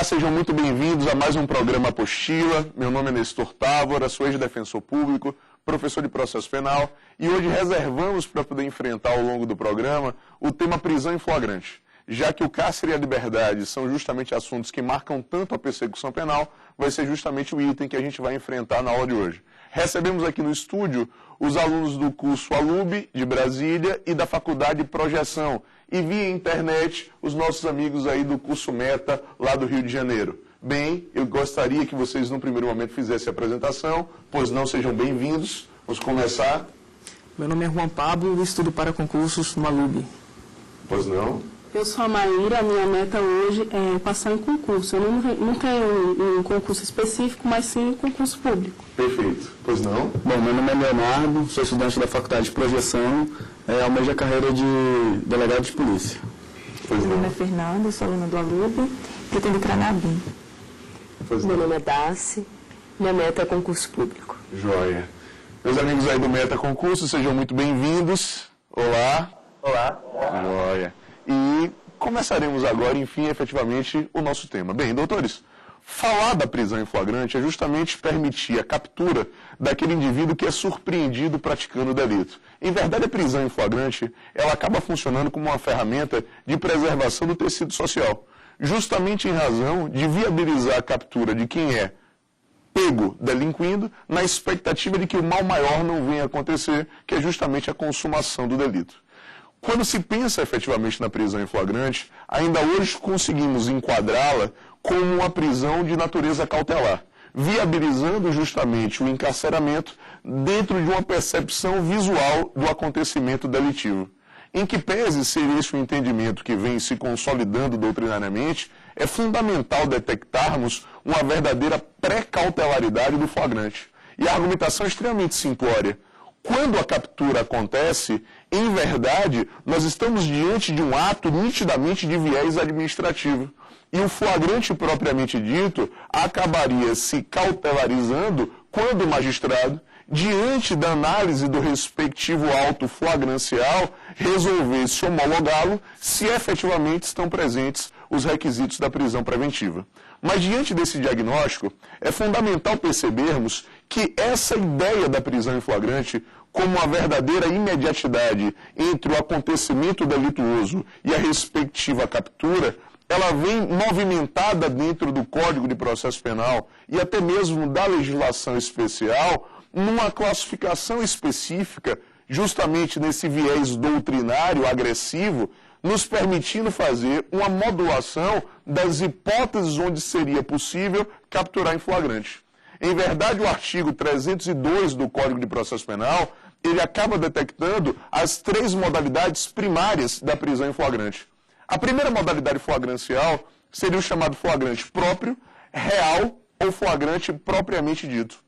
sejam muito bem-vindos a mais um programa Apostila. Meu nome é Nestor Távora, sou ex-defensor público, professor de processo penal, e hoje reservamos para poder enfrentar ao longo do programa o tema prisão em flagrante. Já que o cárcere e a liberdade são justamente assuntos que marcam tanto a persecução penal, vai ser justamente o item que a gente vai enfrentar na aula de hoje. Recebemos aqui no estúdio os alunos do curso ALUB de Brasília e da Faculdade de Projeção, e via internet os nossos amigos aí do curso Meta, lá do Rio de Janeiro. Bem, eu gostaria que vocês no primeiro momento fizessem a apresentação, pois não, sejam bem-vindos. Vamos começar. Meu nome é Juan Pablo e estudo para concursos no ALUB. Pois não? Eu sou a Maíra, a minha meta hoje é passar em concurso. Eu não tenho um concurso específico, mas sim um concurso público. Perfeito. Pois não? Bom, meu nome é Leonardo, sou estudante da Faculdade de Projeção, almejo a carreira de delegado de polícia. Pois Meu nome não? é Fernanda, sou aluna do ALUB, pretendo entrar na ABIN. Pois Meu não? nome é Darcy, minha meta é concurso público. Joia. Meus amigos aí do Meta Concurso, sejam muito bem-vindos. Olá. Olá. Joia. E começaremos agora, enfim, efetivamente, o nosso tema. Bem, doutores, falar da prisão em flagrante é justamente permitir a captura daquele indivíduo que é surpreendido praticando o delito. Em verdade, a prisão em flagrante, ela acaba funcionando como uma ferramenta de preservação do tecido social, justamente em razão de viabilizar a captura de quem é pego delinquindo, na expectativa de que o mal maior não venha a acontecer, que é justamente a consumação do delito. Quando se pensa efetivamente na prisão em flagrante, ainda hoje conseguimos enquadrá-la como uma prisão de natureza cautelar, viabilizando justamente o encarceramento dentro de uma percepção visual do acontecimento delitivo. Em que pese ser esse o entendimento que vem se consolidando doutrinariamente, é fundamental detectarmos uma verdadeira pré-cautelaridade do flagrante. E a argumentação é extremamente simplória. Quando a captura acontece, em verdade, nós estamos diante de um ato nitidamente de viés administrativo. E o flagrante propriamente dito acabaria se cautelarizando quando o magistrado, diante da análise do respectivo auto flagrancial, resolvesse homologá-lo se efetivamente estão presentes os requisitos da prisão preventiva. Mas diante desse diagnóstico, é fundamental percebermos que essa ideia da prisão em flagrante, como uma verdadeira imediatidade entre o acontecimento delituoso e a respectiva captura, ela vem movimentada dentro do Código de Processo Penal e até mesmo da legislação especial, numa classificação específica, justamente nesse viés doutrinário agressivo, nos permitindo fazer uma modulação das hipóteses onde seria possível capturar em flagrante. Em verdade, o artigo 302 do Código de Processo Penal, ele acaba detectando as três modalidades primárias da prisão em flagrante. A primeira modalidade flagrancial seria o chamado flagrante próprio, real ou flagrante propriamente dito.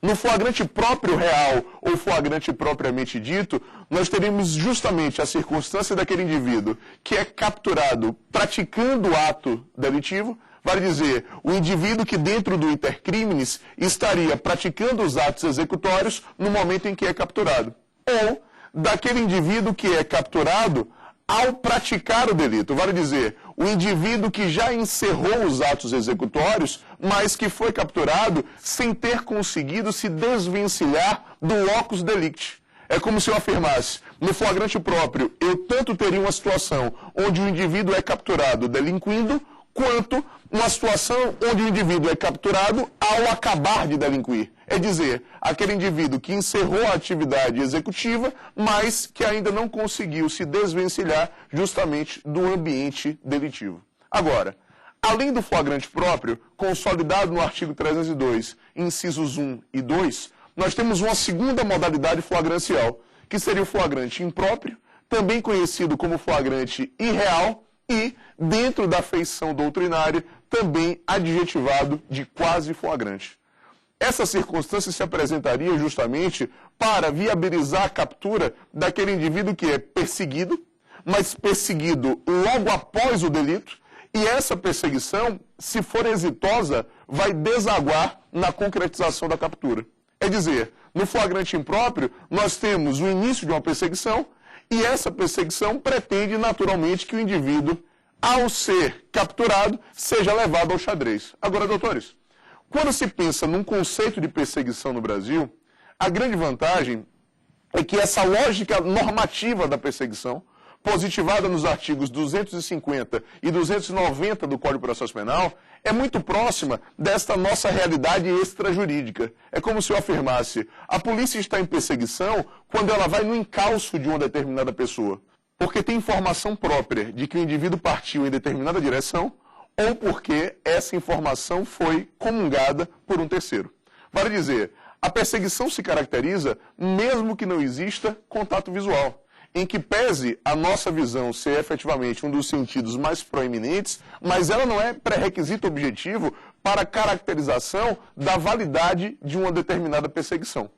No flagrante próprio real ou flagrante propriamente dito, nós teríamos justamente a circunstância daquele indivíduo que é capturado praticando o ato delitivo, vale dizer, o indivíduo que dentro do intercrimes estaria praticando os atos executórios no momento em que é capturado. Ou daquele indivíduo que é capturado ao praticar o delito, vale dizer, o indivíduo que já encerrou os atos executórios, mas que foi capturado sem ter conseguido se desvencilhar do locus delicti. É como se eu afirmasse, no flagrante próprio, eu tanto teria uma situação onde o indivíduo é capturado delinquindo, quanto uma situação onde o indivíduo é capturado ao acabar de delinquir. É dizer, aquele indivíduo que encerrou a atividade executiva, mas que ainda não conseguiu se desvencilhar justamente do ambiente delitivo. Agora, além do flagrante próprio, consolidado no artigo 302, incisos 1 e 2, nós temos uma segunda modalidade flagrancial, que seria o flagrante impróprio, também conhecido como flagrante irreal, e, dentro da feição doutrinária, também adjetivado de quase flagrante. Essa circunstância se apresentaria justamente para viabilizar a captura daquele indivíduo que é perseguido, mas perseguido logo após o delito, e essa perseguição, se for exitosa, vai desaguar na concretização da captura. É dizer, no flagrante impróprio, nós temos o início de uma perseguição, e essa perseguição pretende naturalmente que o indivíduo ao ser capturado, seja levado ao xadrez. Agora, doutores, quando se pensa num conceito de perseguição no Brasil, a grande vantagem é que essa lógica normativa da perseguição, positivada nos artigos 250 e 290 do Código de Processo Penal, é muito próxima desta nossa realidade extrajurídica. É como se eu afirmasse, a polícia está em perseguição quando ela vai no encalço de uma determinada pessoa, porque tem informação própria de que o indivíduo partiu em determinada direção, ou porque essa informação foi comungada por um terceiro. Vale dizer, a perseguição se caracteriza mesmo que não exista contato visual, em que pese a nossa visão ser efetivamente um dos sentidos mais proeminentes, mas ela não é pré-requisito objetivo para a caracterização da validade de uma determinada perseguição.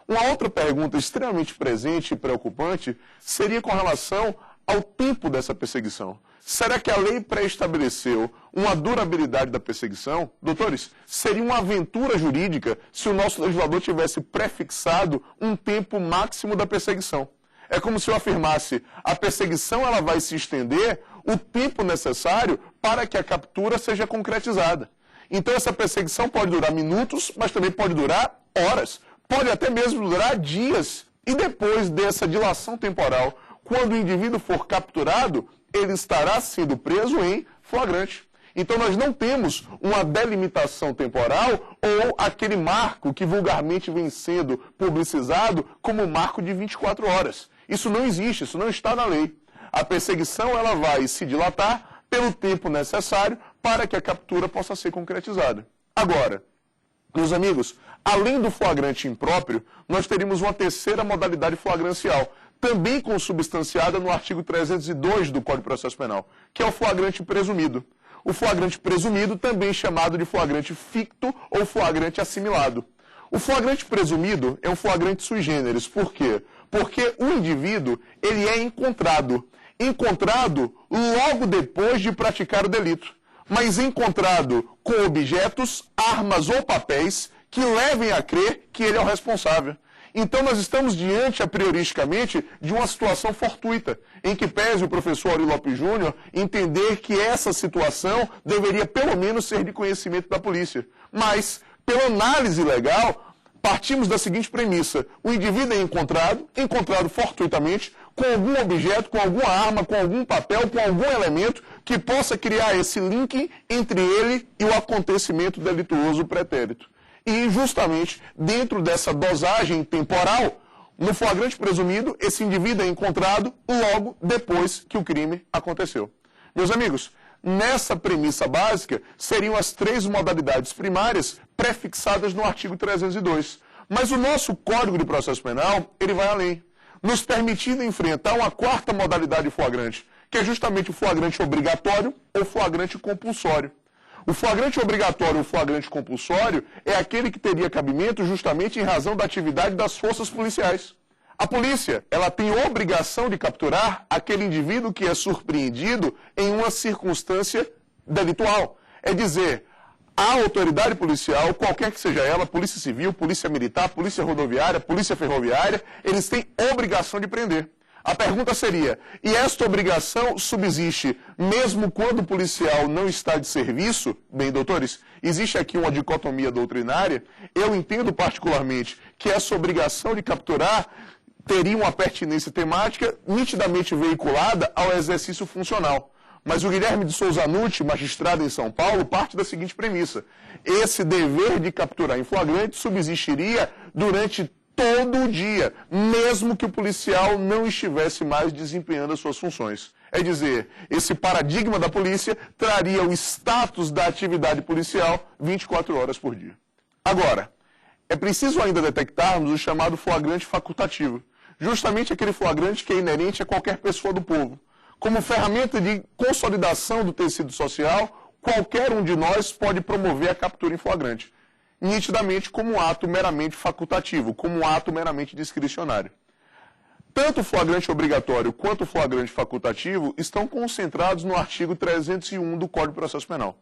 Uma outra pergunta extremamente presente e preocupante seria com relação ao tempo dessa perseguição. Será que a lei pré-estabeleceu uma durabilidade da perseguição? Doutores, seria uma aventura jurídica se o nosso legislador tivesse prefixado um tempo máximo da perseguição. É como se eu afirmasse, a perseguição ela vai se estender o tempo necessário para que a captura seja concretizada. Então essa perseguição pode durar minutos, mas também pode durar horas, pode até mesmo durar dias. E depois dessa dilação temporal, quando o indivíduo for capturado, ele estará sendo preso em flagrante. Então nós não temos uma delimitação temporal ou aquele marco que vulgarmente vem sendo publicizado como marco de 24 horas. Isso não existe, isso não está na lei. A perseguição ela vai se dilatar pelo tempo necessário para que a captura possa ser concretizada. Agora, meus amigos, além do flagrante impróprio, nós teríamos uma terceira modalidade flagrancial, também consubstanciada no artigo 302 do Código de Processo Penal, que é o flagrante presumido. O flagrante presumido, também chamado de flagrante ficto ou flagrante assimilado. O flagrante presumido é um flagrante sui generis. Por quê? Porque o indivíduo ele é encontrado logo depois de praticar o delito, mas encontrado com objetos, armas ou papéis que levem a crer que ele é o responsável. Então nós estamos diante, a prioristicamente, de uma situação fortuita, em que pese o professor Auri Lopes Júnior entender que essa situação deveria pelo menos ser de conhecimento da polícia. Mas, pela análise legal, partimos da seguinte premissa: o indivíduo é encontrado fortuitamente, com algum objeto, com alguma arma, com algum papel, com algum elemento que possa criar esse link entre ele e o acontecimento delituoso pretérito. E justamente dentro dessa dosagem temporal, no flagrante presumido, esse indivíduo é encontrado logo depois que o crime aconteceu. Meus amigos, nessa premissa básica, seriam as três modalidades primárias prefixadas no artigo 302. Mas o nosso Código de Processo Penal, ele vai além, nos permitindo enfrentar uma quarta modalidade de flagrante, que é justamente o flagrante obrigatório ou flagrante compulsório. O flagrante obrigatório ou flagrante compulsório é aquele que teria cabimento justamente em razão da atividade das forças policiais. A polícia, ela tem obrigação de capturar aquele indivíduo que é surpreendido em uma circunstância delitual. É dizer, a autoridade policial, qualquer que seja ela, polícia civil, polícia militar, polícia rodoviária, polícia ferroviária, eles têm obrigação de prender. A pergunta seria, e esta obrigação subsiste mesmo quando o policial não está de serviço? Bem, doutores, existe aqui uma dicotomia doutrinária. Eu entendo particularmente que essa obrigação de capturar teria uma pertinência temática nitidamente veiculada ao exercício funcional. Mas o Guilherme de Souza Nutti, magistrado em São Paulo, parte da seguinte premissa: esse dever de capturar em flagrante subsistiria durante todo o dia, mesmo que o policial não estivesse mais desempenhando as suas funções. É dizer, esse paradigma da polícia traria o status da atividade policial 24 horas por dia. Agora, é preciso ainda detectarmos o chamado flagrante facultativo, justamente aquele flagrante que é inerente a qualquer pessoa do povo. Como ferramenta de consolidação do tecido social, qualquer um de nós pode promover a captura em flagrante, nitidamente como um ato meramente facultativo, como um ato meramente discricionário. Tanto o flagrante obrigatório quanto o flagrante facultativo estão concentrados no artigo 301 do Código de Processo Penal.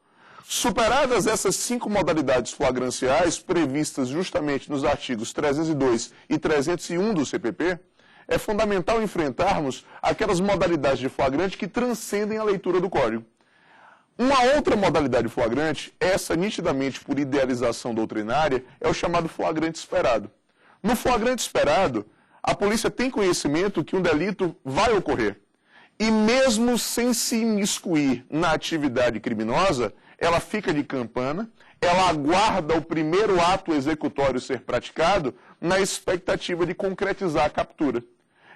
Superadas essas 5 modalidades flagranciais previstas justamente nos artigos 302 e 301 do CPP, é fundamental enfrentarmos aquelas modalidades de flagrante que transcendem a leitura do Código. Uma outra modalidade de flagrante, essa nitidamente por idealização doutrinária, é o chamado flagrante esperado. No flagrante esperado, a polícia tem conhecimento que um delito vai ocorrer. E mesmo sem se imiscuir na atividade criminosa, ela fica de campana, ela aguarda o primeiro ato executório ser praticado na expectativa de concretizar a captura.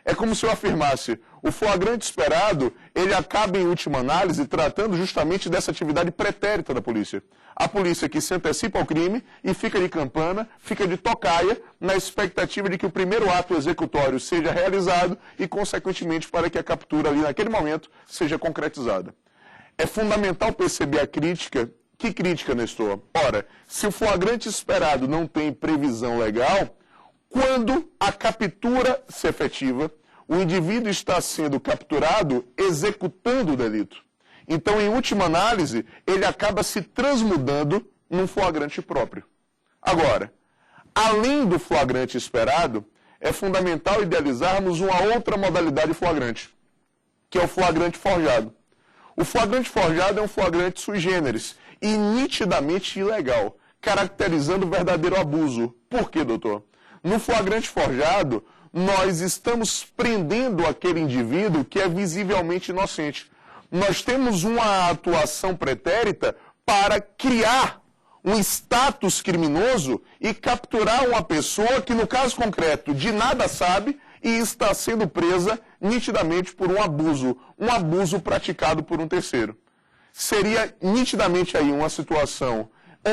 É como se eu afirmasse, o flagrante esperado, ele acaba em última análise tratando justamente dessa atividade pretérita da polícia. A polícia que se antecipa ao crime e fica de campana, fica de tocaia, na expectativa de que o primeiro ato executório seja realizado e, consequentemente, para que a captura ali naquele momento seja concretizada. É fundamental perceber a crítica. Que crítica, Nestor? Ora, se o flagrante esperado não tem previsão legal, quando a captura se efetiva, o indivíduo está sendo capturado executando o delito. Então, em última análise, ele acaba se transmudando num flagrante próprio. Agora, além do flagrante esperado, é fundamental idealizarmos uma outra modalidade de flagrante, que é o flagrante forjado. O flagrante forjado é um flagrante sui generis e nitidamente ilegal, caracterizando o verdadeiro abuso. Por quê, doutor? No flagrante forjado, nós estamos prendendo aquele indivíduo que é visivelmente inocente. Nós temos uma atuação pretérita para criar um status criminoso e capturar uma pessoa que, no caso concreto, de nada sabe e está sendo presa nitidamente por um abuso praticado por um terceiro. Seria nitidamente aí uma situação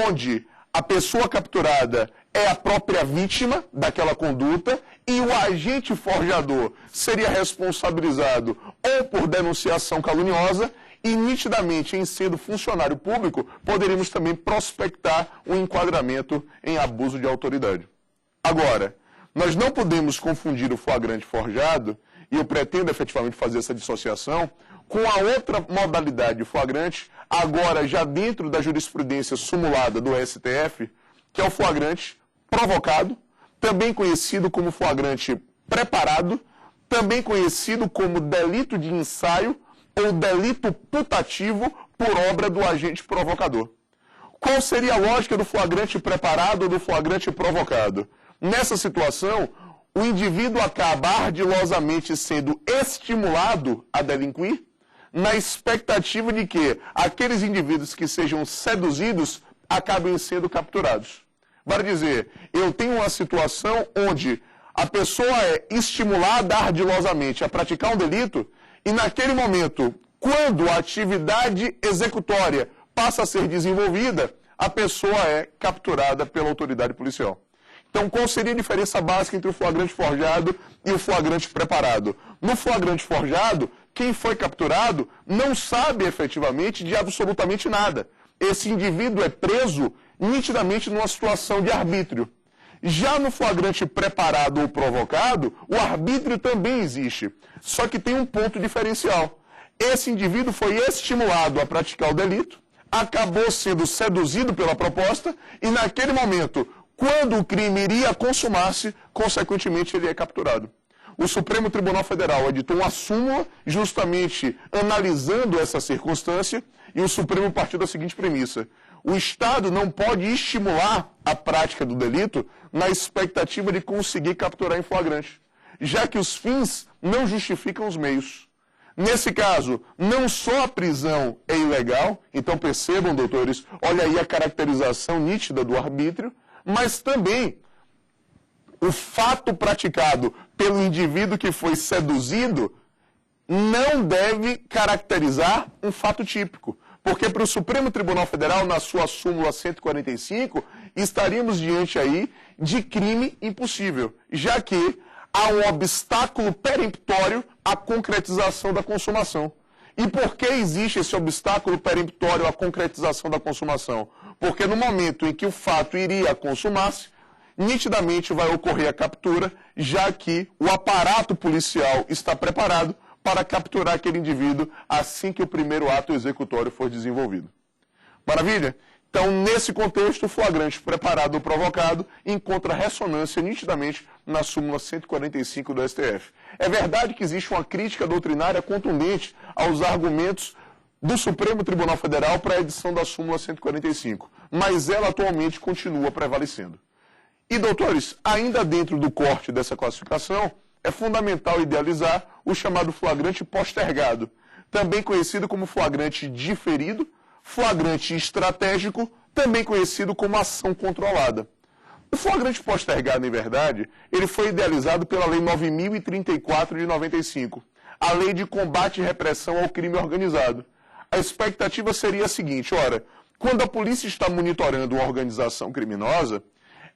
onde a pessoa capturada é a própria vítima daquela conduta e o agente forjador seria responsabilizado ou por denunciação caluniosa e, nitidamente, em sendo funcionário público, poderíamos também prospectar um enquadramento em abuso de autoridade. Agora, nós não podemos confundir o flagrante forjado, e eu pretendo efetivamente fazer essa dissociação, com a outra modalidade de flagrante, agora já dentro da jurisprudência sumulada do STF, que é o flagrante provocado, também conhecido como flagrante preparado, também conhecido como delito de ensaio ou delito putativo por obra do agente provocador. Qual seria a lógica do flagrante preparado ou do flagrante provocado? Nessa situação, o indivíduo acaba ardilosamente sendo estimulado a delinquir, na expectativa de que aqueles indivíduos que sejam seduzidos acabem sendo capturados. Vale dizer, eu tenho uma situação onde a pessoa é estimulada ardilosamente a praticar um delito e naquele momento, quando a atividade executória passa a ser desenvolvida, a pessoa é capturada pela autoridade policial. Então, qual seria a diferença básica entre o flagrante forjado e o flagrante preparado? No flagrante forjado, quem foi capturado não sabe efetivamente de absolutamente nada. Esse indivíduo é preso nitidamente numa situação de arbítrio. Já no flagrante preparado ou provocado, o arbítrio também existe, só que tem um ponto diferencial. Esse indivíduo foi estimulado a praticar o delito, acabou sendo seduzido pela proposta e naquele momento, quando o crime iria consumar-se, consequentemente ele é capturado. O Supremo Tribunal Federal editou uma súmula justamente analisando essa circunstância e o Supremo partiu da seguinte premissa: o Estado não pode estimular a prática do delito na expectativa de conseguir capturar em flagrante, já que os fins não justificam os meios. Nesse caso, não só a prisão é ilegal, então percebam, doutores, olha aí a caracterização nítida do arbítrio, mas também o fato praticado pelo indivíduo que foi seduzido não deve caracterizar um fato típico. Porque para o Supremo Tribunal Federal, na sua súmula 145, estaríamos diante aí de crime impossível, já que há um obstáculo peremptório à concretização da consumação. E por que existe esse obstáculo peremptório à concretização da consumação? Porque no momento em que o fato iria consumar-se, nitidamente vai ocorrer a captura, já que o aparato policial está preparado para capturar aquele indivíduo assim que o primeiro ato executório for desenvolvido. Maravilha? Então, nesse contexto, o flagrante preparado ou provocado encontra ressonância nitidamente na súmula 145 do STF. É verdade que existe uma crítica doutrinária contundente aos argumentos do Supremo Tribunal Federal para a edição da súmula 145, mas ela atualmente continua prevalecendo. E, doutores, ainda dentro do corte dessa classificação, é fundamental idealizar o chamado flagrante postergado, também conhecido como flagrante diferido, flagrante estratégico, também conhecido como ação controlada. O flagrante postergado, em verdade, ele foi idealizado pela Lei 9.034 de 95, a Lei de Combate e Repressão ao Crime Organizado. A expectativa seria a seguinte: ora, quando a polícia está monitorando uma organização criminosa,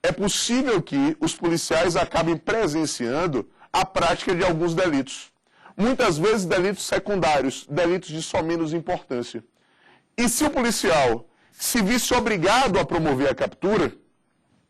é possível que os policiais acabem presenciando a prática de alguns delitos. Muitas vezes delitos secundários, delitos de só menos importância. E se o policial se visse obrigado a promover a captura,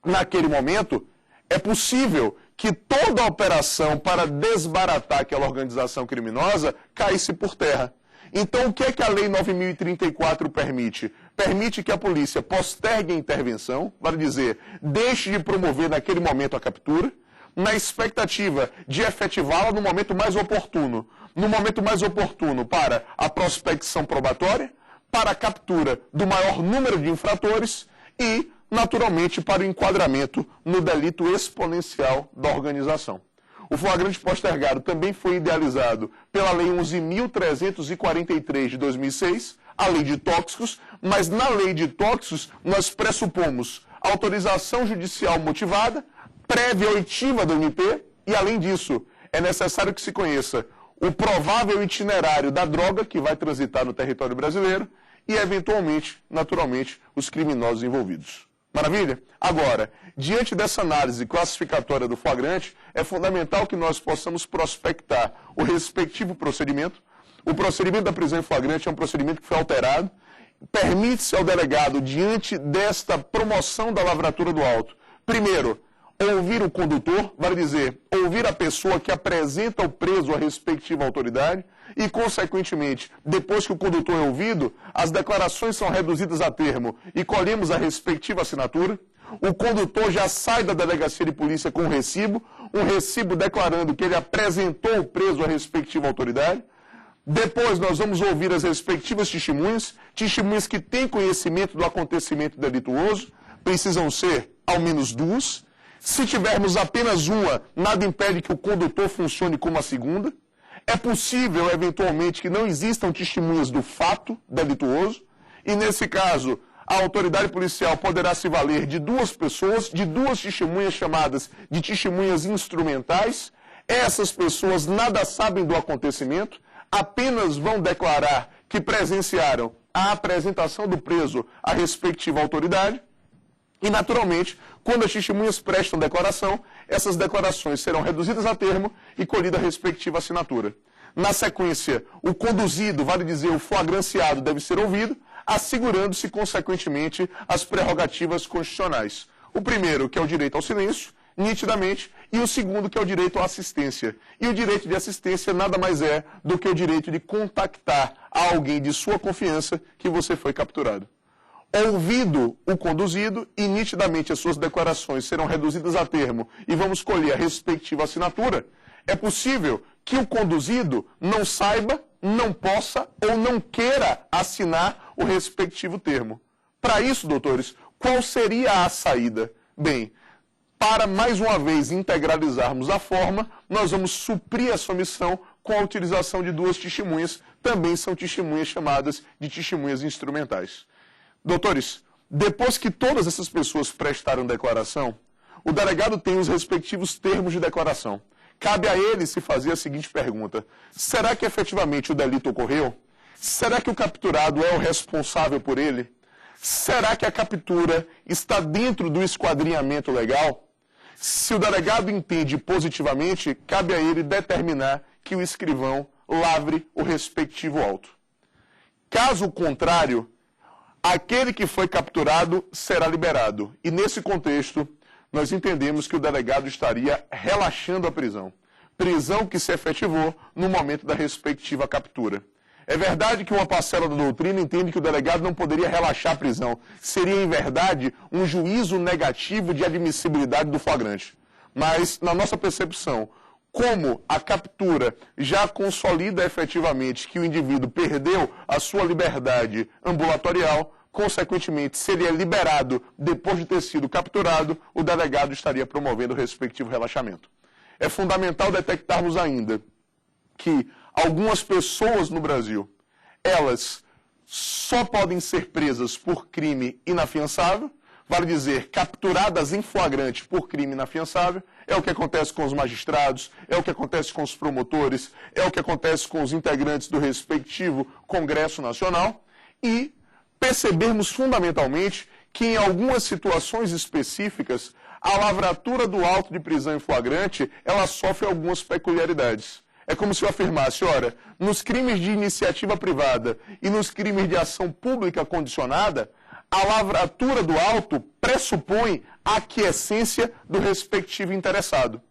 naquele momento, é possível que toda a operação para desbaratar aquela organização criminosa caísse por terra. Então, o que é que a Lei 9.034 permite? Permite que a polícia postergue a intervenção, vale dizer, deixe de promover naquele momento a captura, na expectativa de efetivá-la no momento mais oportuno. No momento mais oportuno para a prospecção probatória, para a captura do maior número de infratores e, naturalmente, para o enquadramento no delito exponencial da organização. O flagrante postergado também foi idealizado pela Lei 11.343 de 2006, a Lei de Tóxicos, mas na Lei de Tóxicos nós pressupomos autorização judicial motivada, prévia oitiva do MP, e além disso, é necessário que se conheça o provável itinerário da droga que vai transitar no território brasileiro e, eventualmente, naturalmente, os criminosos envolvidos. Maravilha? Agora, diante dessa análise classificatória do flagrante, é fundamental que nós possamos prospectar o respectivo procedimento. O procedimento da prisão em flagrante é um procedimento que foi alterado. Permite-se ao delegado, diante desta promoção da lavratura do auto, primeiro, ouvir o condutor, vale dizer, ouvir a pessoa que apresenta o preso à respectiva autoridade e, consequentemente, depois que o condutor é ouvido, as declarações são reduzidas a termo e colhemos a respectiva assinatura. O condutor já sai da delegacia de polícia com um recibo declarando que ele apresentou o preso à respectiva autoridade. Depois nós vamos ouvir as respectivas testemunhas que têm conhecimento do acontecimento delituoso, precisam ser ao menos duas. Se tivermos apenas uma, nada impede que o condutor funcione como a segunda. É possível, eventualmente, que não existam testemunhas do fato delituoso, e nesse caso, a autoridade policial poderá se valer de duas pessoas, de duas testemunhas chamadas de testemunhas instrumentais. Essas pessoas nada sabem do acontecimento, apenas vão declarar que presenciaram a apresentação do preso à respectiva autoridade. E, naturalmente, quando as testemunhas prestam declaração, essas declarações serão reduzidas a termo e colhida a respectiva assinatura. Na sequência, o conduzido, vale dizer, o flagranciado, deve ser ouvido, assegurando-se, consequentemente, as prerrogativas constitucionais. O primeiro, que é o direito ao silêncio, nitidamente, e o segundo, que é o direito à assistência. E o direito de assistência nada mais é do que o direito de contactar a alguém de sua confiança que você foi capturado. Ouvido o conduzido e nitidamente as suas declarações serão reduzidas a termo e vamos colher a respectiva assinatura, é possível que o conduzido não saiba, não possa ou não queira assinar o respectivo termo. Para isso, doutores, qual seria a saída? Bem, para mais uma vez integralizarmos a forma, nós vamos suprir essa omissão com a utilização de duas testemunhas, também são testemunhas chamadas de testemunhas instrumentais. Doutores, depois que todas essas pessoas prestaram declaração, o delegado tem os respectivos termos de declaração. Cabe a ele se fazer a seguinte pergunta: será que efetivamente o delito ocorreu? Será que o capturado é o responsável por ele? Será que a captura está dentro do esquadrinhamento legal? Se o delegado entende positivamente, cabe a ele determinar que o escrivão lavre o respectivo auto. Caso contrário, aquele que foi capturado será liberado. E nesse contexto, nós entendemos que o delegado estaria relaxando a prisão. Prisão que se efetivou no momento da respectiva captura. É verdade que uma parcela da doutrina entende que o delegado não poderia relaxar a prisão. Seria, em verdade, um juízo negativo de admissibilidade do flagrante. Mas, na nossa percepção, como a captura já consolida efetivamente que o indivíduo perdeu a sua liberdade ambulatorial, consequentemente, se ele é liberado depois de ter sido capturado, o delegado estaria promovendo o respectivo relaxamento. É fundamental detectarmos ainda que algumas pessoas no Brasil, elas só podem ser presas por crime inafiançável, vale dizer, capturadas em flagrante por crime inafiançável. É o que acontece com os magistrados, é o que acontece com os promotores, é o que acontece com os integrantes do respectivo Congresso Nacional. E percebermos fundamentalmente que em algumas situações específicas, a lavratura do auto de prisão em flagrante, ela sofre algumas peculiaridades. É como se eu afirmasse, ora, nos crimes de iniciativa privada e nos crimes de ação pública condicionada, a lavratura do auto pressupõe a aquiescência do respectivo interessado.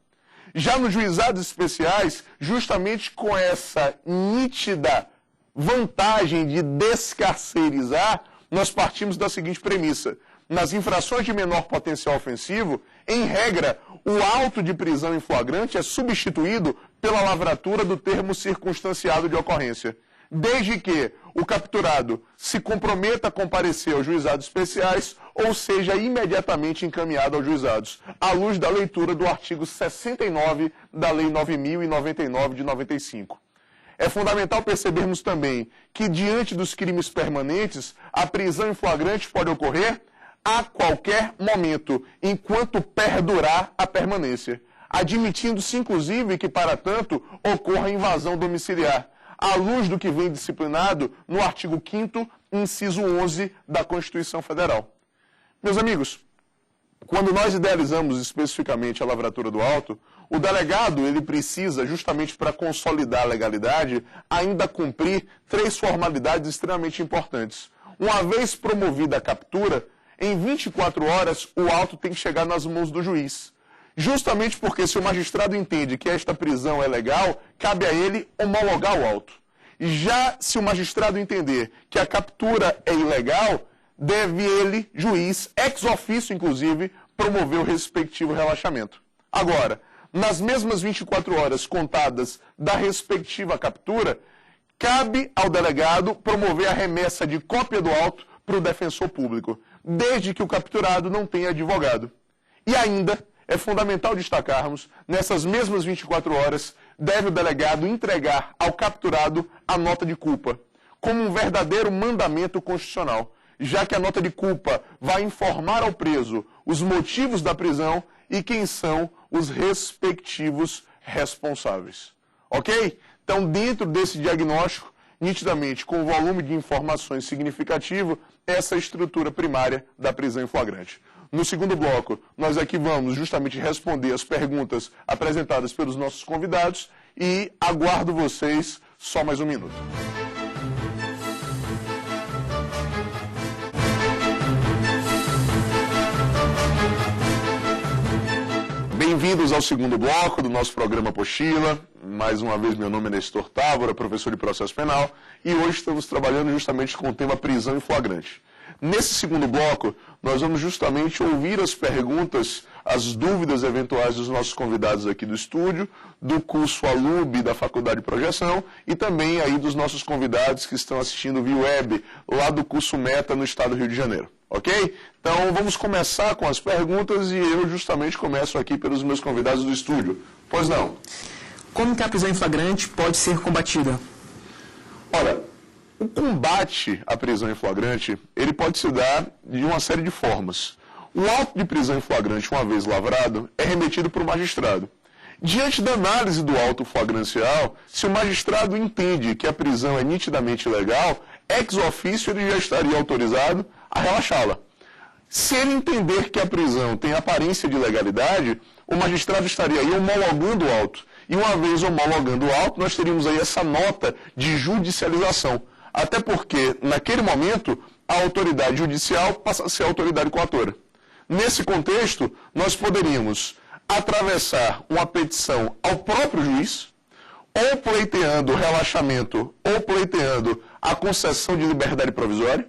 Já nos juizados especiais, justamente com essa nítida vantagem de descarcerizar, nós partimos da seguinte premissa. Nas infrações de menor potencial ofensivo, em regra, o auto de prisão em flagrante é substituído pela lavratura do termo circunstanciado de ocorrência, desde que o capturado se comprometa a comparecer aos juizados especiais ou seja imediatamente encaminhado aos juizados, à luz da leitura do artigo 69 da Lei 9.099 de 95. É fundamental percebermos também que, diante dos crimes permanentes, a prisão em flagrante pode ocorrer a qualquer momento, enquanto perdurar a permanência, admitindo-se, inclusive, que, para tanto, ocorra invasão domiciliar, à luz do que vem disciplinado no artigo 5º, inciso 11 da Constituição Federal. Meus amigos, quando nós idealizamos especificamente a lavratura do auto, o delegado ele precisa, justamente para consolidar a legalidade, ainda cumprir 3 formalidades extremamente importantes. Uma vez promovida a captura, em 24 horas o auto tem que chegar nas mãos do juiz. Justamente porque se o magistrado entende que esta prisão é legal, cabe a ele homologar o auto. Já se o magistrado entender que a captura é ilegal, deve ele, juiz, ex officio inclusive, promover o respectivo relaxamento. Agora, nas mesmas 24 horas contadas da respectiva captura, cabe ao delegado promover a remessa de cópia do auto para o defensor público, desde que o capturado não tenha advogado. E ainda é fundamental destacarmos, nessas mesmas 24 horas, deve o delegado entregar ao capturado a nota de culpa, como um verdadeiro mandamento constitucional, já que a nota de culpa vai informar ao preso os motivos da prisão e quem são os respectivos responsáveis. Ok? Então, dentro desse diagnóstico, nitidamente, com volume de informações significativo, essa é a estrutura primária da prisão em flagrante. No segundo bloco, nós aqui vamos justamente responder as perguntas apresentadas pelos nossos convidados e aguardo vocês só mais um minuto. Bem-vindos ao segundo bloco do nosso programa Apostila. Mais uma vez, meu nome é Nestor Távora, professor de processo penal, e hoje estamos trabalhando justamente com o tema prisão em flagrante. Nesse segundo bloco, nós vamos justamente ouvir as perguntas, as dúvidas eventuais dos nossos convidados aqui do estúdio, do curso ALUB da Faculdade de Projeção e também aí dos nossos convidados que estão assistindo via web, lá do curso Meta no estado do Rio de Janeiro. Ok? Então vamos começar com as perguntas e eu justamente começo aqui pelos meus convidados do estúdio. Pois não? Como que a prisão em flagrante pode ser combatida? Olha, o combate à prisão em flagrante, ele pode se dar de uma série de formas. O auto de prisão em flagrante, uma vez lavrado, é remetido para o magistrado. Diante da análise do auto flagrancial, se o magistrado entende que a prisão é nitidamente ilegal, ex officio ele já estaria autorizado a relaxá-la. Se ele entender que a prisão tem aparência de ilegalidade, o magistrado estaria aí homologando o auto. E uma vez homologando o auto, nós teríamos aí essa nota de judicialização. Até porque, naquele momento, a autoridade judicial passa a ser a autoridade coatora. Nesse contexto, nós poderíamos atravessar uma petição ao próprio juiz, ou pleiteando o relaxamento, ou pleiteando a concessão de liberdade provisória,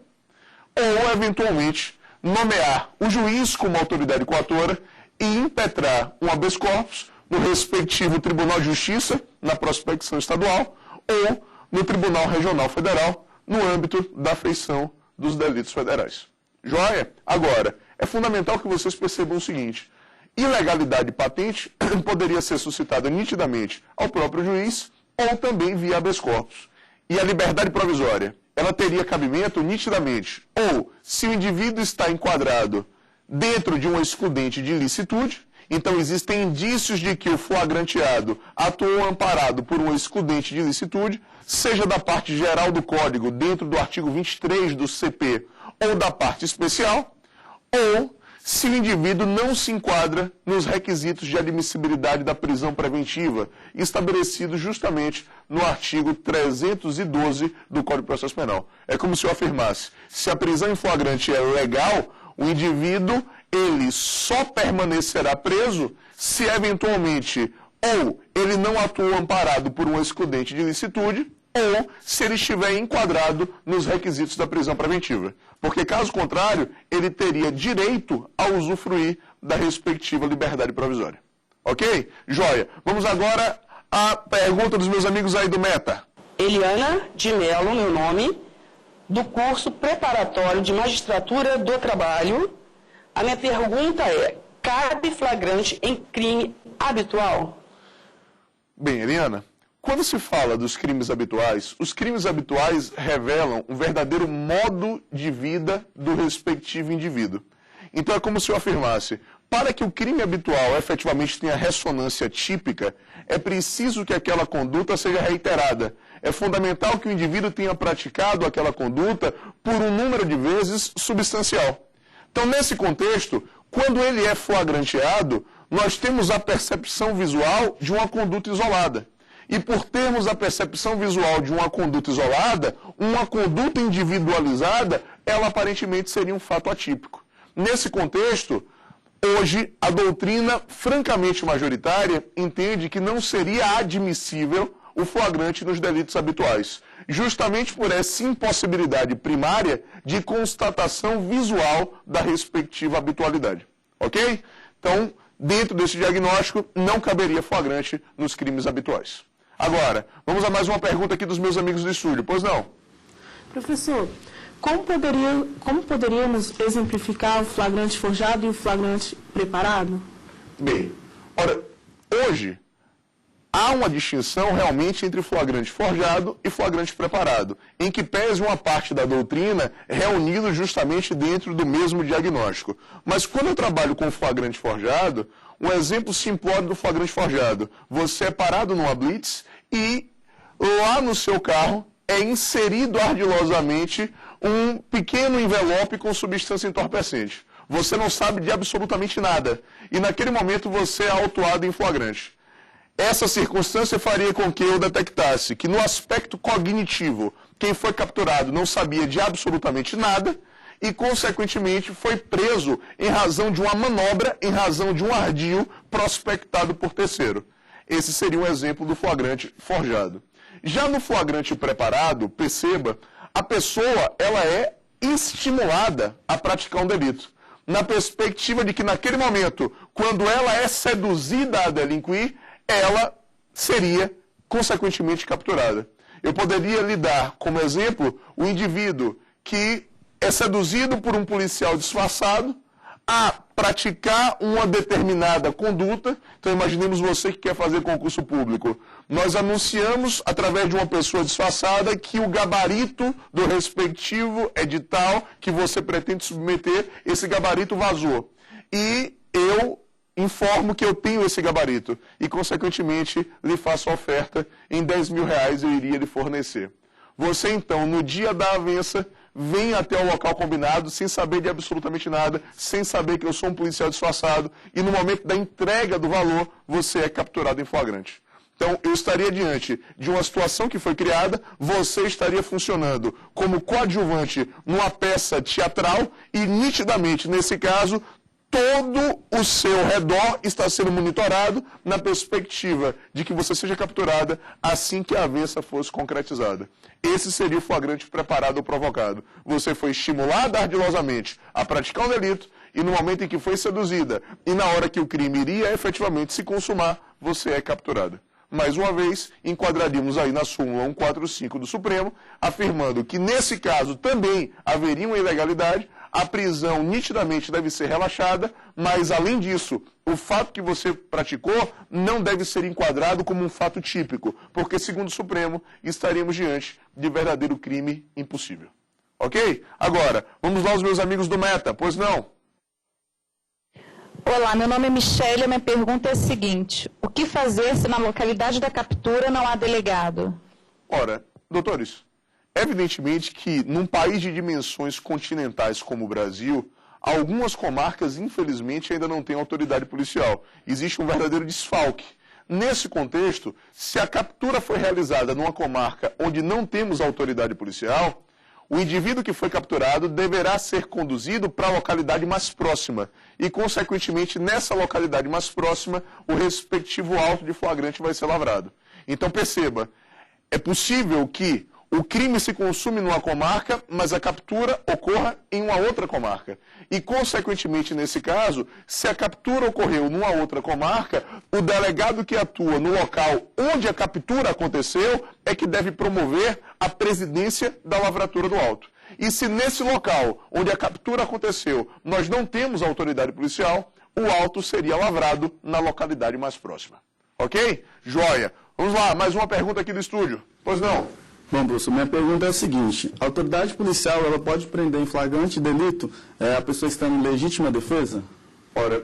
ou, eventualmente, nomear o juiz como autoridade coatora e impetrar um habeas corpus no respectivo Tribunal de Justiça, na prospecção estadual, ou no Tribunal Regional Federal, no âmbito da afeição dos delitos federais. Joia? Agora, é fundamental que vocês percebam o seguinte: ilegalidade patente poderia ser suscitada nitidamente ao próprio juiz ou também via habeas corpus. E a liberdade provisória, ela teria cabimento nitidamente ou se o indivíduo está enquadrado dentro de um excludente de ilicitude, então existem indícios de que o flagranteado atuou amparado por um excludente de ilicitude, seja da parte geral do Código, dentro do artigo 23 do CP, ou da parte especial, ou se o indivíduo não se enquadra nos requisitos de admissibilidade da prisão preventiva, estabelecidos justamente no artigo 312 do Código de Processo Penal. É como se eu afirmasse: se a prisão em flagrante é legal, o indivíduo ele só permanecerá preso se eventualmente ou ele não atuou amparado por um excludente de ilicitude, ou se ele estiver enquadrado nos requisitos da prisão preventiva. Porque, caso contrário, ele teria direito a usufruir da respectiva liberdade provisória. Ok? Joia. Vamos agora à pergunta dos meus amigos aí do Meta. Eliana de Mello, meu nome, do curso preparatório de magistratura do trabalho. A minha pergunta é: cabe flagrante em crime habitual? Bem, Eliana, quando se fala dos crimes habituais, os crimes habituais revelam um verdadeiro modo de vida do respectivo indivíduo. Então é como se eu afirmasse: para que o crime habitual efetivamente tenha ressonância típica, é preciso que aquela conduta seja reiterada. É fundamental que o indivíduo tenha praticado aquela conduta por um número de vezes substancial. Então, nesse contexto, quando ele é flagranteado, nós temos a percepção visual de uma conduta isolada. E por termos a percepção visual de uma conduta isolada, uma conduta individualizada, ela aparentemente seria um fato atípico. Nesse contexto, hoje, a doutrina francamente majoritária entende que não seria admissível o flagrante nos delitos habituais, justamente por essa impossibilidade primária de constatação visual da respectiva habitualidade. Ok? Então, dentro desse diagnóstico, não caberia flagrante nos crimes habituais. Agora, vamos a mais uma pergunta aqui dos meus amigos do estúdio. Pois não? Professor, como poderíamos exemplificar o flagrante forjado e o flagrante preparado? Bem, ora, hoje há uma distinção realmente entre flagrante forjado e flagrante preparado, em que pese uma parte da doutrina reunido justamente dentro do mesmo diagnóstico. Mas quando eu trabalho com flagrante forjado, um exemplo simplório do flagrante forjado: você é parado numa blitz e lá no seu carro é inserido ardilosamente um pequeno envelope com substância entorpecente. Você não sabe de absolutamente nada. E naquele momento você é autuado em flagrante. Essa circunstância faria com que eu detectasse que no aspecto cognitivo, quem foi capturado não sabia de absolutamente nada e, consequentemente, foi preso em razão de uma manobra, em razão de um ardil prospectado por terceiro. Esse seria um exemplo do flagrante forjado. Já no flagrante preparado, perceba, a pessoa ela é estimulada a praticar um delito, na perspectiva de que naquele momento, quando ela é seduzida a delinquir, ela seria, consequentemente, capturada. Eu poderia lhe dar como exemplo o indivíduo que é seduzido por um policial disfarçado a praticar uma determinada conduta. Então, imaginemos você que quer fazer concurso público. Nós anunciamos, através de uma pessoa disfarçada, que o gabarito do respectivo edital que você pretende submeter, esse gabarito vazou. E eu informo que eu tenho esse gabarito e, consequentemente, lhe faço a oferta em R$10 mil eu iria lhe fornecer. Você, então, no dia da avença, vem até o local combinado, sem saber de absolutamente nada, sem saber que eu sou um policial disfarçado, e no momento da entrega do valor, você é capturado em flagrante. Então, eu estaria diante de uma situação que foi criada, você estaria funcionando como coadjuvante numa peça teatral e, nitidamente, nesse caso, todo o seu redor está sendo monitorado na perspectiva de que você seja capturada assim que a avença fosse concretizada. Esse seria o flagrante preparado ou provocado. Você foi estimulada ardilosamente a praticar um delito e no momento em que foi seduzida e na hora que o crime iria efetivamente se consumar, você é capturada. Mais uma vez, enquadraríamos aí na súmula 145 do Supremo, afirmando que nesse caso também haveria uma ilegalidade, a prisão nitidamente deve ser relaxada, mas além disso, o fato que você praticou não deve ser enquadrado como um fato típico, porque segundo o Supremo, estaríamos diante de verdadeiro crime impossível. Ok? Agora, vamos lá os meus amigos do Meta, pois não? Olá, meu nome é Michele, a minha pergunta é a seguinte: o que fazer se na localidade da captura não há delegado? Ora, doutores, evidentemente que num país de dimensões continentais como o Brasil, algumas comarcas, infelizmente, ainda não têm autoridade policial. Existe um verdadeiro desfalque. Nesse contexto, se a captura foi realizada numa comarca onde não temos autoridade policial, o indivíduo que foi capturado deverá ser conduzido para a localidade mais próxima e, consequentemente, nessa localidade mais próxima, o respectivo auto de flagrante vai ser lavrado. Então, perceba, é possível que o crime se consume numa comarca, mas a captura ocorra em uma outra comarca. E, consequentemente, nesse caso, se a captura ocorreu numa outra comarca, o delegado que atua no local onde a captura aconteceu é que deve promover a presidência da lavratura do auto. E se nesse local onde a captura aconteceu nós não temos autoridade policial, o auto seria lavrado na localidade mais próxima. Ok? Joia. Vamos lá, mais uma pergunta aqui do estúdio. Pois não? Bom, professor, minha pergunta é a seguinte: a autoridade policial ela pode prender em flagrante delito a pessoa estando em legítima defesa? Ora,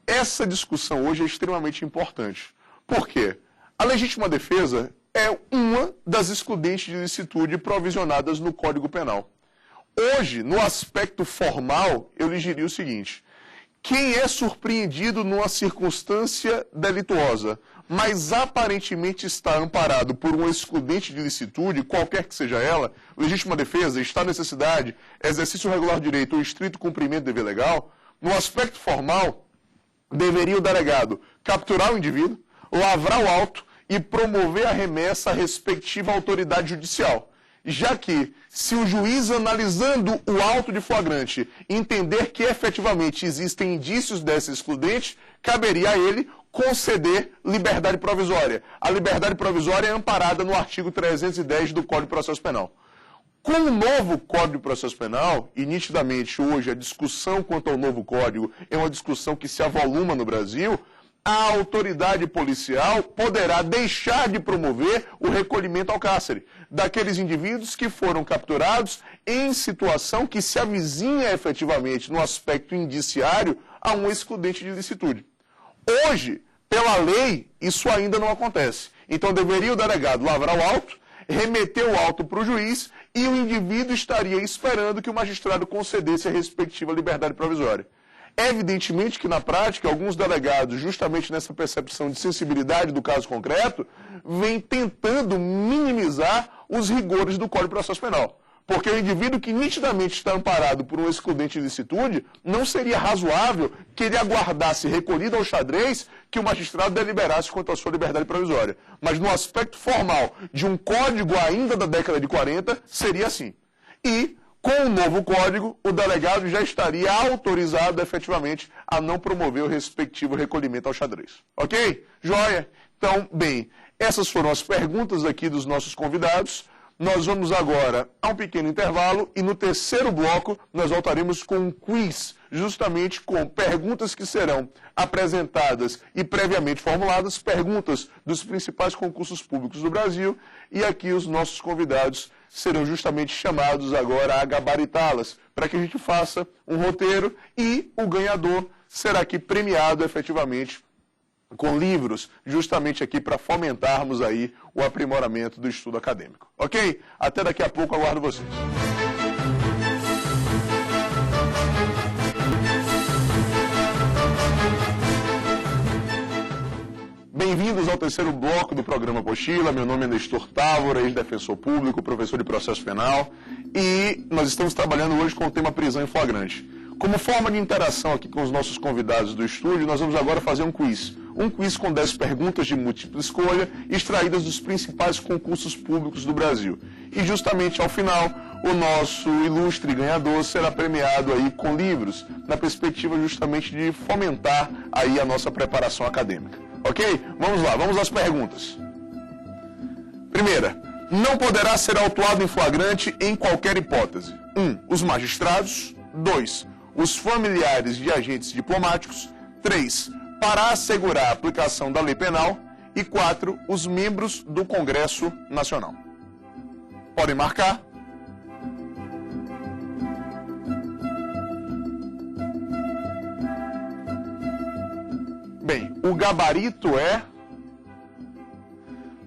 essa discussão hoje é extremamente importante. Por quê? A legítima defesa é uma das excludentes de licitude provisionadas no Código Penal. Hoje, no aspecto formal, eu lhe diria o seguinte: quem é surpreendido numa circunstância delituosa, mas aparentemente está amparado por uma excludente de licitude, qualquer que seja ela, legítima defesa, estado de necessidade, exercício regular de direito ou estrito cumprimento do dever legal, no aspecto formal, deveria o delegado capturar o indivíduo, lavrar o auto e promover a remessa à respectiva autoridade judicial. Já que, se o juiz, analisando o auto de flagrante, entender que efetivamente existem indícios dessa excludente, caberia a ele conceder liberdade provisória. A liberdade provisória é amparada no artigo 310 do Código de Processo Penal. Com o novo Código de Processo Penal, e nitidamente hoje a discussão quanto ao novo Código é uma discussão que se avoluma no Brasil, a autoridade policial poderá deixar de promover o recolhimento ao cárcere daqueles indivíduos que foram capturados em situação que se avizinha efetivamente no aspecto indiciário a um excludente de licitude. Hoje, pela lei, isso ainda não acontece. Então deveria o delegado lavrar o auto, remeter o auto para o juiz e o indivíduo estaria esperando que o magistrado concedesse a respectiva liberdade provisória. Evidentemente que, na prática, alguns delegados, justamente nessa percepção de sensibilidade do caso concreto, vêm tentando minimizar os rigores do Código de Processo Penal. Porque o indivíduo que nitidamente está amparado por um excludente de licitude, não seria razoável que ele aguardasse recolhido ao xadrez que o magistrado deliberasse quanto à sua liberdade provisória. Mas no aspecto formal de um código ainda da década de 40, seria assim. E, com o novo código, o delegado já estaria autorizado efetivamente a não promover o respectivo recolhimento ao xadrez. Ok? Joia? Então, bem, essas foram as perguntas aqui dos nossos convidados. Nós vamos agora a um pequeno intervalo e no terceiro bloco nós voltaremos com um quiz, justamente com perguntas que serão apresentadas e previamente formuladas, perguntas dos principais concursos públicos do Brasil, e aqui os nossos convidados serão justamente chamados agora a gabaritá-las, para que a gente faça um roteiro e o ganhador será aqui premiado efetivamente com livros, justamente aqui para fomentarmos aí o aprimoramento do estudo acadêmico. Ok? Até daqui a pouco, aguardo vocês. Bem-vindos ao terceiro bloco do programa Apostila. Meu nome é Nestor Távora, ex-defensor público, professor de processo penal, e nós estamos trabalhando hoje com o tema prisão em flagrante. Como forma de interação aqui com os nossos convidados do estúdio, nós vamos agora fazer um quiz. Um quiz com 10 perguntas de múltipla escolha, extraídas dos principais concursos públicos do Brasil. E justamente ao final, o nosso ilustre ganhador será premiado aí com livros, na perspectiva justamente de fomentar aí a nossa preparação acadêmica. Ok? Vamos lá, vamos às perguntas. Primeira, não poderá ser autuado em flagrante em qualquer hipótese. 1. Os magistrados. 2. Os familiares de agentes diplomáticos. 3. Para assegurar a aplicação da lei penal. E 4. Os membros do Congresso Nacional. Podem marcar. Bem, o gabarito é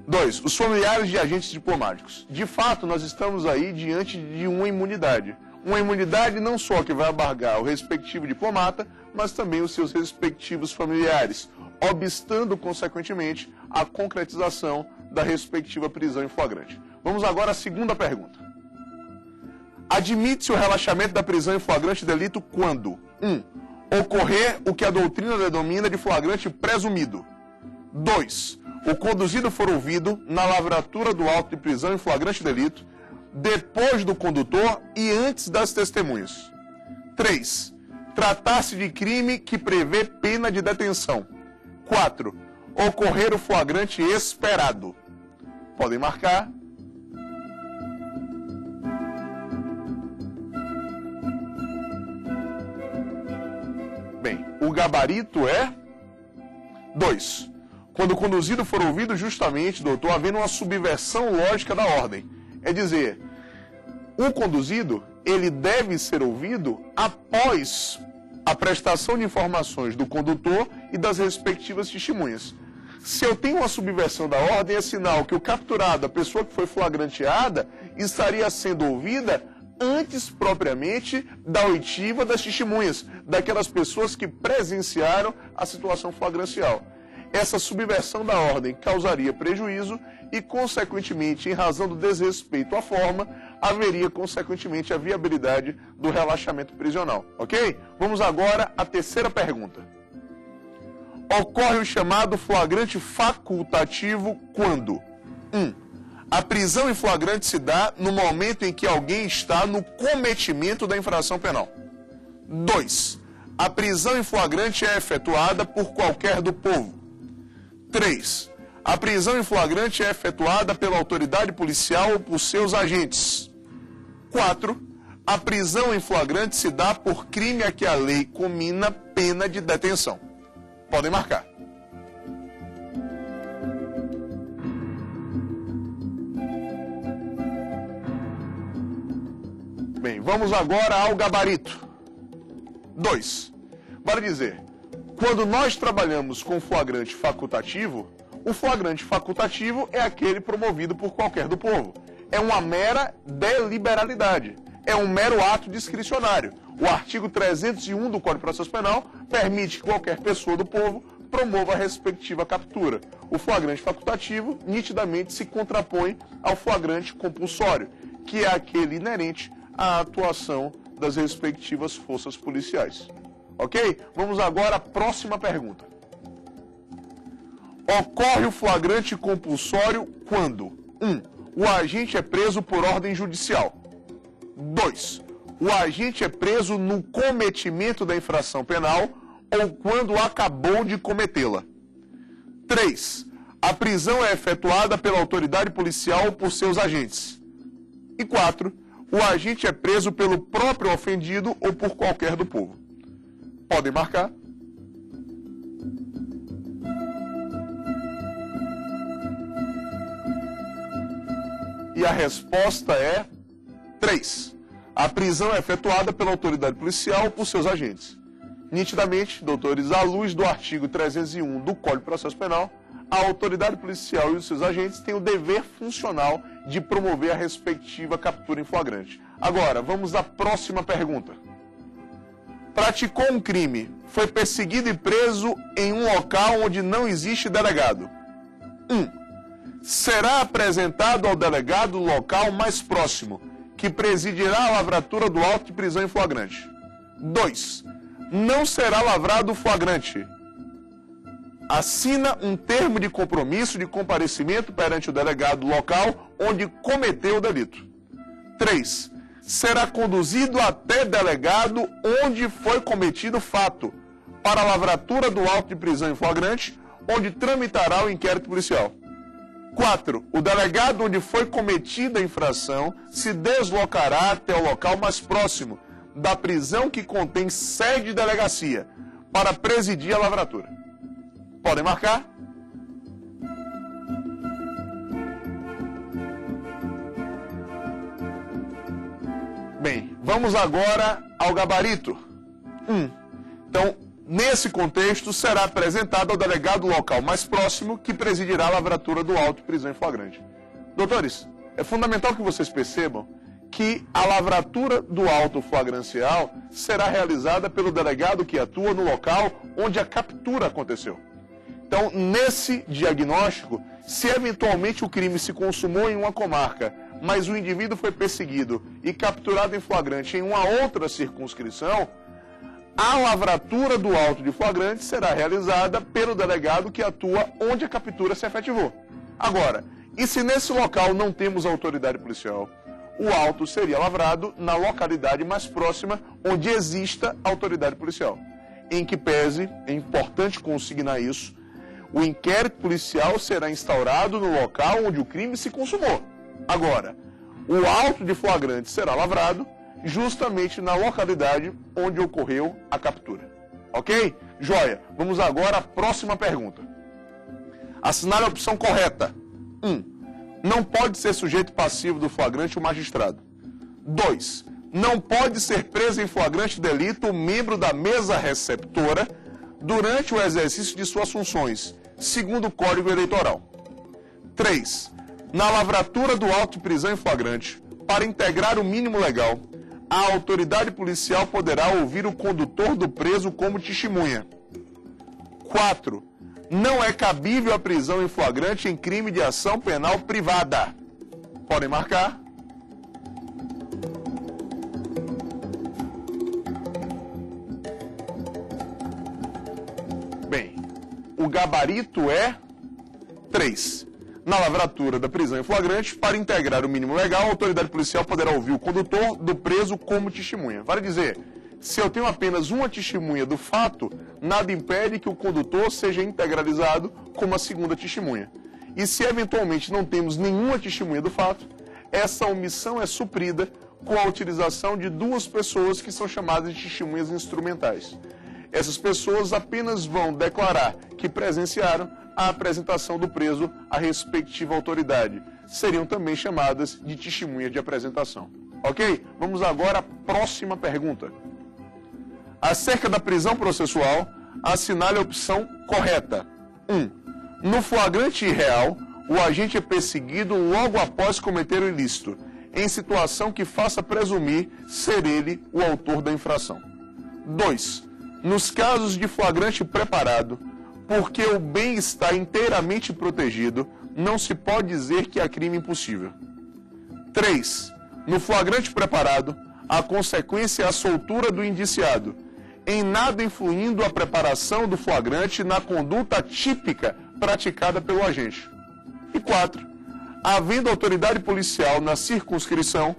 2. Os familiares de agentes diplomáticos. De fato, nós estamos aí diante de uma imunidade. Uma imunidade não só que vai abarcar o respectivo diplomata, mas também os seus respectivos familiares, obstando, consequentemente, a concretização da respectiva prisão em flagrante. Vamos agora à segunda pergunta. Admite-se o relaxamento da prisão em flagrante delito quando 1. Ocorrer o que a doutrina denomina de flagrante presumido. 2. O conduzido for ouvido na lavratura do auto de prisão em flagrante delito, depois do condutor e antes das testemunhas. 3. Tratar-se de crime que prevê pena de detenção. 4. Ocorrer o flagrante esperado. Podem marcar. Bem, o gabarito é 2. Quando o conduzido for ouvido justamente, doutor, havendo uma subversão lógica da ordem. É dizer, o conduzido, ele deve ser ouvido após a prestação de informações do condutor e das respectivas testemunhas. Se eu tenho uma subversão da ordem, é sinal que o capturado, a pessoa que foi flagranteada, estaria sendo ouvida antes propriamente da oitiva das testemunhas, daquelas pessoas que presenciaram a situação flagrancial. Essa subversão da ordem causaria prejuízo e, consequentemente, em razão do desrespeito à forma, haveria, consequentemente, a viabilidade do relaxamento prisional. Ok? Vamos agora à terceira pergunta. Ocorre o chamado flagrante facultativo quando 1. A prisão em flagrante se dá no momento em que alguém está no cometimento da infração penal. 2. A prisão em flagrante é efetuada por qualquer do povo. 3. A prisão em flagrante é efetuada pela autoridade policial ou por seus agentes. 4. A prisão em flagrante se dá por crime a que a lei comina pena de detenção. Podem marcar. Bem, vamos agora ao gabarito. 2. Vale dizer, quando nós trabalhamos com flagrante facultativo, o flagrante facultativo é aquele promovido por qualquer do povo. É uma mera deliberalidade. É um mero ato discricionário. O artigo 301 do Código de Processo Penal permite que qualquer pessoa do povo promova a respectiva captura. O flagrante facultativo nitidamente se contrapõe ao flagrante compulsório, que é aquele inerente à atuação das respectivas forças policiais. Ok? Vamos agora à próxima pergunta. Ocorre o flagrante compulsório quando 1. O agente é preso por ordem judicial. 2. O agente é preso no cometimento da infração penal ou quando acabou de cometê-la. 3. A prisão é efetuada pela autoridade policial ou por seus agentes. E 4. O agente é preso pelo próprio ofendido ou por qualquer do povo. Podem marcar. E a resposta é 3. A prisão é efetuada pela autoridade policial ou por seus agentes. Nitidamente, doutores, à luz do artigo 301 do Código de Processo Penal, a autoridade policial e os seus agentes têm o dever funcional de promover a respectiva captura em flagrante. Agora, vamos à próxima pergunta. Praticou um crime, foi perseguido e preso em um local onde não existe delegado. 1. Será apresentado ao delegado o local mais próximo, que presidirá a lavratura do auto de prisão em flagrante. 2. Não será lavrado o flagrante. Assina um termo de compromisso de comparecimento perante o delegado local onde cometeu o delito. 3. será conduzido até delegado onde foi cometido o fato, para a lavratura do auto de prisão em flagrante, onde tramitará o inquérito policial. 4. O delegado onde foi cometida a infração se deslocará até o local mais próximo da prisão que contém sede de delegacia, para presidir a lavratura. Podem marcar. Bem, vamos agora ao gabarito. Então, nesse contexto, será apresentado ao delegado local mais próximo que presidirá a lavratura do auto de prisão em flagrante. Doutores, é fundamental que vocês percebam que a lavratura do auto flagrancial será realizada pelo delegado que atua no local onde a captura aconteceu. Então, nesse diagnóstico, se eventualmente o crime se consumou em uma comarca, mas o indivíduo foi perseguido e capturado em flagrante em uma outra circunscrição, a lavratura do auto de flagrante será realizada pelo delegado que atua onde a captura se efetivou. Agora, e se nesse local não temos autoridade policial? O auto seria lavrado na localidade mais próxima onde exista autoridade policial. Em que pese, é importante consignar isso, o inquérito policial será instaurado no local onde o crime se consumou. Agora, o auto de flagrante será lavrado justamente na localidade onde ocorreu a captura. Ok? Joia. Vamos agora à próxima pergunta. Assinale a opção correta. 1. Não pode ser sujeito passivo do flagrante o magistrado. 2. Não pode ser preso em flagrante delito o membro da mesa receptora durante o exercício de suas funções, segundo o Código Eleitoral. 3. Na lavratura do auto de prisão em flagrante, para integrar o mínimo legal, a autoridade policial poderá ouvir o condutor do preso como testemunha. 4. Não é cabível a prisão em flagrante em crime de ação penal privada. Podem marcar. Bem, o gabarito é 3. Na lavratura da prisão em flagrante, para integrar o mínimo legal, a autoridade policial poderá ouvir o condutor do preso como testemunha. Vale dizer, se eu tenho apenas uma testemunha do fato, nada impede que o condutor seja integralizado como a segunda testemunha. E se eventualmente não temos nenhuma testemunha do fato, essa omissão é suprida com a utilização de 2 pessoas que são chamadas de testemunhas instrumentais. Essas pessoas apenas vão declarar que presenciaram a apresentação do preso à respectiva autoridade. Seriam também chamadas de testemunha de apresentação. Ok? Vamos agora à próxima pergunta. Acerca da prisão processual, assinale a opção correta. 1. No flagrante real, o agente é perseguido logo após cometer o ilícito, em situação que faça presumir ser ele o autor da infração. 2. Nos casos de flagrante preparado, porque o bem está inteiramente protegido, não se pode dizer que há crime impossível. 3. No flagrante preparado, a consequência é a soltura do indiciado, em nada influindo a preparação do flagrante na conduta típica praticada pelo agente. E 4. Havendo autoridade policial na circunscrição,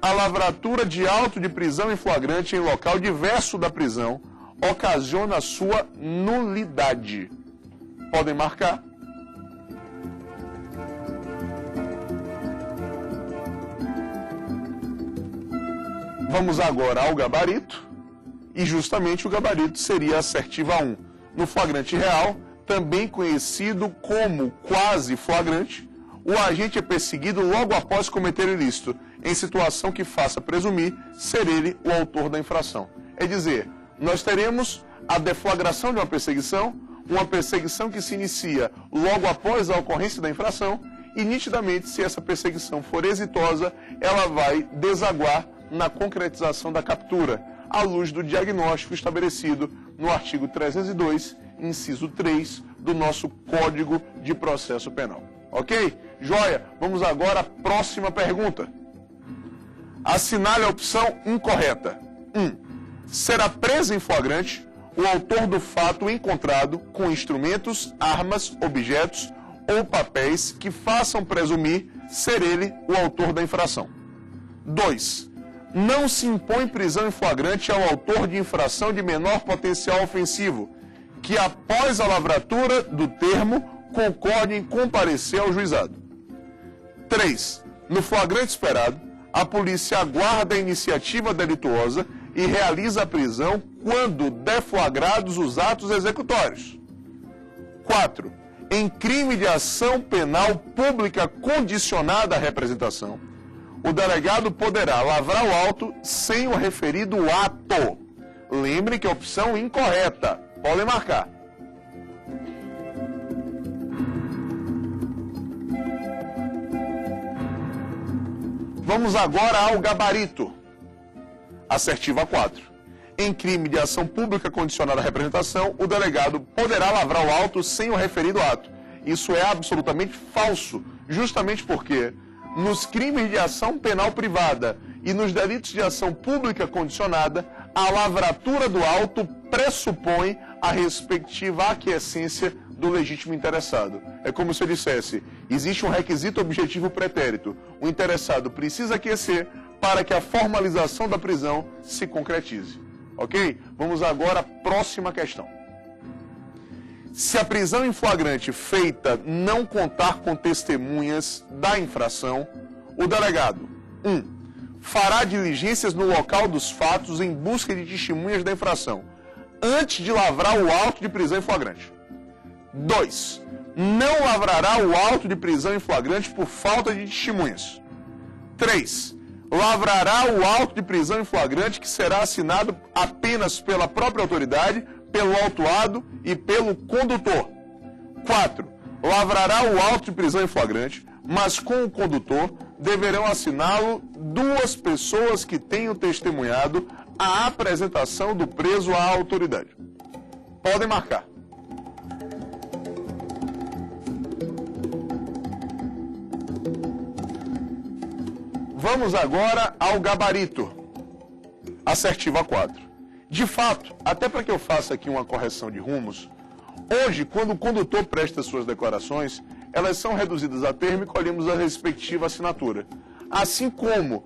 a lavratura de auto de prisão em flagrante em local diverso da prisão ocasiona a sua nulidade. Podem marcar. Vamos agora ao gabarito. E justamente o gabarito seria a assertiva 1. No flagrante real, também conhecido como quase flagrante, o agente é perseguido logo após cometer o ilícito, em situação que faça presumir ser ele o autor da infração. É dizer, nós teremos a deflagração de uma perseguição que se inicia logo após a ocorrência da infração, e nitidamente, se essa perseguição for exitosa, ela vai desaguar na concretização da captura, à luz do diagnóstico estabelecido no artigo 302, inciso 3, do nosso Código de Processo Penal. Ok? Joia? Vamos agora à próxima pergunta. Assinale a opção incorreta. 1. Será preso em flagrante o autor do fato encontrado com instrumentos, armas, objetos ou papéis que façam presumir ser ele o autor da infração. 2. não se impõe prisão em flagrante ao autor de infração de menor potencial ofensivo, que após a lavratura do termo concorde em comparecer ao juizado. 3. No flagrante esperado, a polícia aguarda a iniciativa delituosa e realiza a prisão quando deflagrados os atos executórios. 4. Em crime de ação penal pública condicionada à representação, o delegado poderá lavrar o auto sem o referido ato. Lembre que é a opção incorreta. Podem marcar. Vamos agora ao gabarito. Assertiva 4. Em crime de ação pública condicionada à representação, o delegado poderá lavrar o auto sem o referido ato. Isso é absolutamente falso, justamente porque nos crimes de ação penal privada e nos delitos de ação pública condicionada, a lavratura do auto pressupõe a respectiva aquiescência do legítimo interessado. É como se eu dissesse, existe um requisito objetivo pretérito. O interessado precisa aquecer para que a formalização da prisão se concretize. Ok? Vamos agora à próxima questão. Se a prisão em flagrante feita não contar com testemunhas da infração, o delegado 1. Fará diligências no local dos fatos em busca de testemunhas da infração, antes de lavrar o auto de prisão em flagrante. 2. Não lavrará o auto de prisão em flagrante por falta de testemunhas. 3. Lavrará o auto de prisão em flagrante que será assinado apenas pela própria autoridade, pelo autuado e pelo condutor. 4. Lavrará o auto de prisão em flagrante, mas com o condutor deverão assiná-lo 2 pessoas que tenham testemunhado a apresentação do preso à autoridade. Podem marcar. Vamos agora ao gabarito. Assertiva 4. De fato, até para que eu faça aqui uma correção de rumos, hoje, quando o condutor presta suas declarações, elas são reduzidas a termo e colhemos a respectiva assinatura. Assim como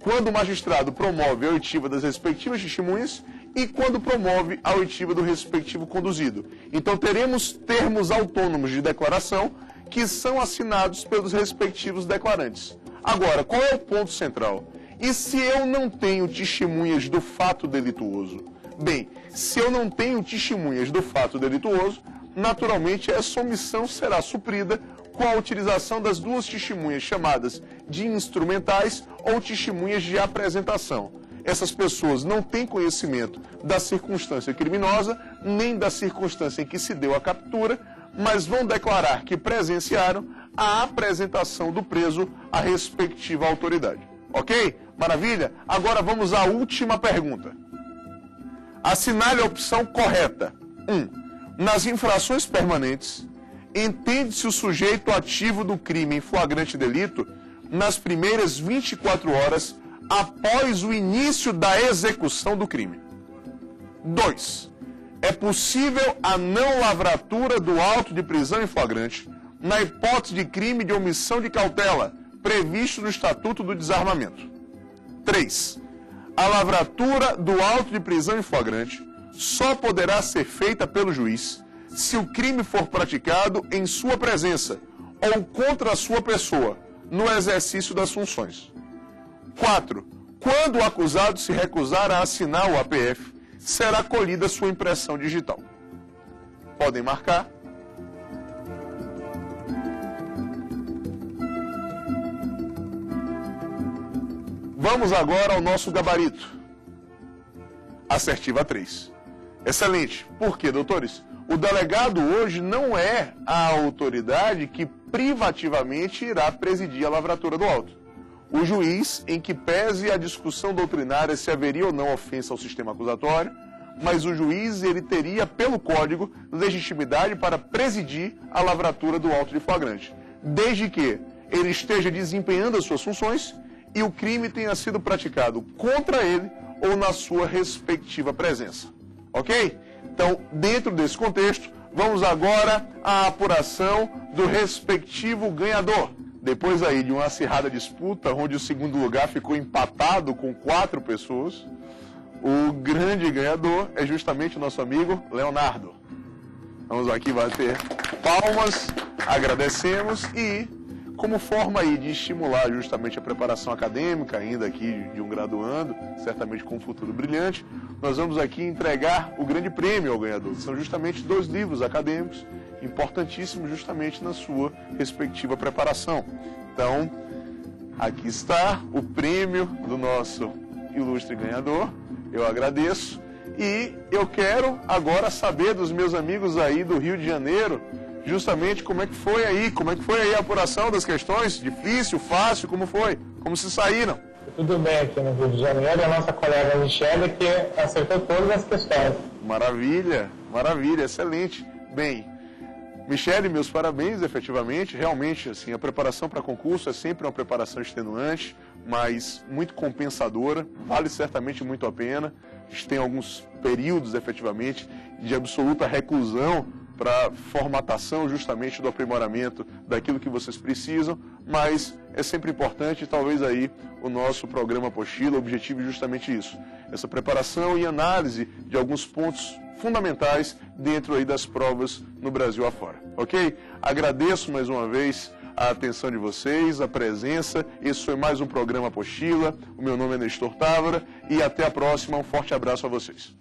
quando o magistrado promove a oitiva das respectivas testemunhas e quando promove a oitiva do respectivo conduzido. Então, teremos termos autônomos de declaração que são assinados pelos respectivos declarantes. Agora, qual é o ponto central? E se eu não tenho testemunhas do fato delituoso? Bem, se eu não tenho testemunhas do fato delituoso, naturalmente essa omissão será suprida com a utilização das 2 testemunhas chamadas de instrumentais ou testemunhas de apresentação. Essas pessoas não têm conhecimento da circunstância criminosa, nem da circunstância em que se deu a captura, mas vão declarar que presenciaram a apresentação do preso à respectiva autoridade. Ok? Maravilha? Agora vamos à última pergunta. Assinale a opção correta. 1. Nas infrações permanentes, entende-se o sujeito ativo do crime em flagrante delito nas primeiras 24 horas após o início da execução do crime. 2. É possível a não lavratura do auto de prisão em flagrante na hipótese de crime de omissão de cautela previsto no Estatuto do Desarmamento. 3. A lavratura do auto de prisão em flagrante só poderá ser feita pelo juiz se o crime for praticado em sua presença ou contra a sua pessoa, no exercício das funções. 4. Quando o acusado se recusar a assinar o APF, será colhida sua impressão digital. Podem marcar. Vamos agora ao nosso gabarito. Assertiva 3. Excelente. Por quê, doutores? O delegado hoje não é a autoridade que privativamente irá presidir a lavratura do auto. O juiz, em que pese a discussão doutrinária se haveria ou não ofensa ao sistema acusatório, mas o juiz ele teria, pelo Código, legitimidade para presidir a lavratura do auto de flagrante, desde que ele esteja desempenhando as suas funções e o crime tenha sido praticado contra ele ou na sua respectiva presença. Ok? Então, dentro desse contexto, vamos agora à apuração do respectivo ganhador. depois aí de uma acirrada disputa, onde o segundo lugar ficou empatado com 4 pessoas, o grande ganhador é justamente o nosso amigo Leonardo. Vamos aqui bater palmas, agradecemos e, como forma aí de estimular justamente a preparação acadêmica, ainda aqui de um graduando, certamente com um futuro brilhante, nós vamos aqui entregar o grande prêmio ao ganhador. São justamente 2 livros acadêmicos, importantíssimos justamente na sua respectiva preparação. Então, aqui está o prêmio do nosso ilustre ganhador, eu agradeço. E eu quero agora saber dos meus amigos aí do Rio de Janeiro, justamente como é que foi aí a apuração das questões, difícil, fácil, como foi, como se saíram. Tudo bem aqui no Rio de Janeiro, a nossa colega Michele que acertou todas as questões. Maravilha, maravilha, excelente. Bem, Michele, meus parabéns, efetivamente, realmente, assim, a preparação para concurso é sempre uma preparação extenuante, mas muito compensadora, vale certamente muito a pena. A gente tem alguns períodos, efetivamente, de absoluta reclusão para formatação justamente do aprimoramento daquilo que vocês precisam, mas é sempre importante, talvez aí o nosso programa Apostila objetive justamente isso, essa preparação e análise de alguns pontos fundamentais dentro aí das provas no Brasil afora, ok? Agradeço mais uma vez a atenção de vocês, a presença. Esse foi mais um programa Apostila. O meu nome é Nestor Távora e até a próxima. Um forte abraço a vocês.